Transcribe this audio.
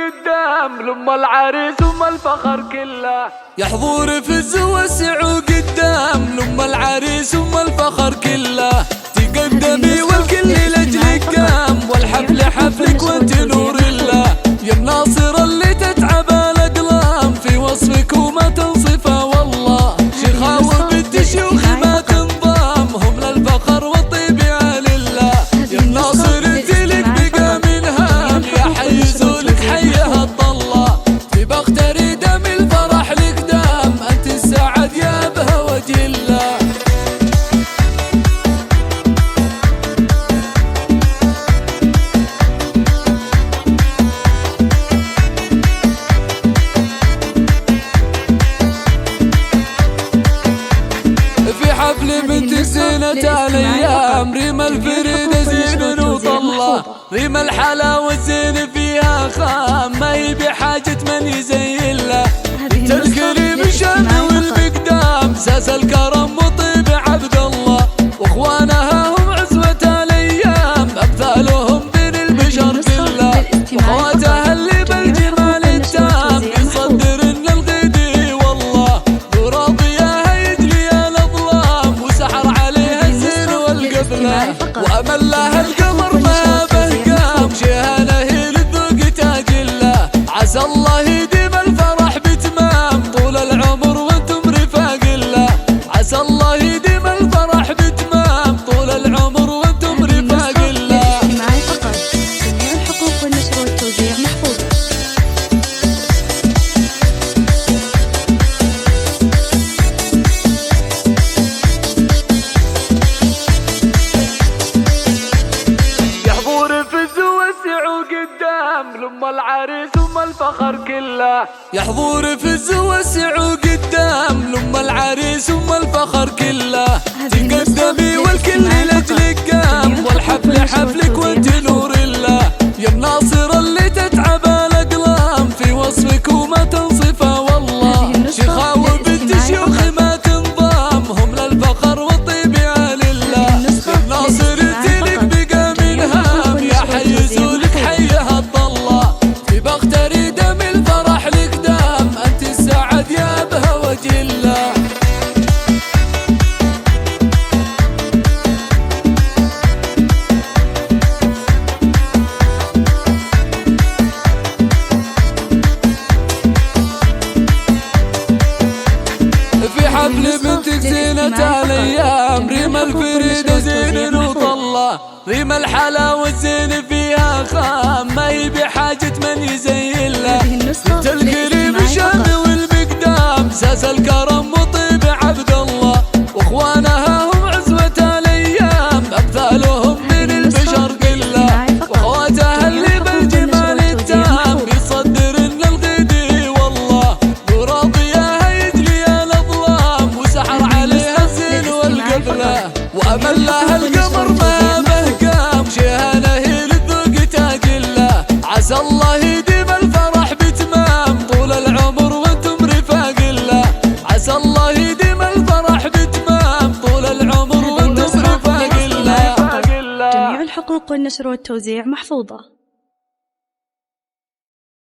قدام لأم العريس وأم الفخر كله. يا حضور في الزوسع وقدام لأم العريس وأم الفخر كله. تقدمي والكل لأجلك قام والحفل حفلك وانت نور الله. يا الناصر اللي تتعب الأقلام في وصفك وما تنصفه والله. شيخاوي بنت شيوخ ما تنضام هم للفخر والطيب يا لله. يا الناصر انت لك بقى من هام يا حي زولك حيها الطلة. في بختري دم الفرح لك دام انت السعد يا بها وجه الله. حفل بنتك زينة الايام ريم الفريدة زين وطلة. ريم الحلاوة الزين فيها خام ما هي بحاجة من يزين له. بنت الكريم الشامي والمقدام ساس الكرم وطيب عبد الله. واخوانها هم عزوة الايام امثالهم بين البشر كله. واخواتها اللي بالجمال التام يصدرن الغدي والله. وراضيها يجلي الأظلام وسحر عليها الزين والقبلة. وأمل لها القمر ما به قام شيهانة هي للذوق تاج الله. عسى الله يديم الفرح بتمام طول العمر وانتم رفاق الله. عسى الله يديم الفرح بتمام طول العمر وانتم رفاق الله. معي فقط جميع الحقوق والنشر والتوزيع محفوظة. لأم العريس وأم الفخر كله. يا حضور في الزوسع وقدام لأم العريس وأم الفخر كله. تقدمي والكل لأجلك قام والحفل حفلك وانت نور الله. يا الناصر اللي تتعب الأقلام في وصفك وما تنصفه والله. شيخاوي بنت شيوخ ما تنضام هم للفخر والطيب يا لله. يا الناصر انت لك بقى من هام يا حي زولك حيها الطلة. في بختري دم الفرح لك دام انت السعد يا بها وجه الله. في حفل بنتك زينة الايام ريم الفريدة زين وطلة. ريم الحلاوة الزين فيها خام ما هي بحاجة من يزين له. بنت الكريم الشامي والمقدام ساس الكرم وطيب عبد الله. واخوانها هم عزوة الايام امثالهم من البشر كله. واخواتها اللي بالجمال التام يصدرن الغدي والله. وراضيها يجلي الأظلام وسحر عليها الزين والقبلة. وأمل لها القمر ما به قام شيهانة هي للذوق تاج الله. عسى الله يديم الفرح بتمام طول العمر وانتم رفاق الله. عسى الله يديم الفرح بتمام طول العمر وانتم رفاق الله. جميع الحقوق والنشر والتوزيع محفوظة.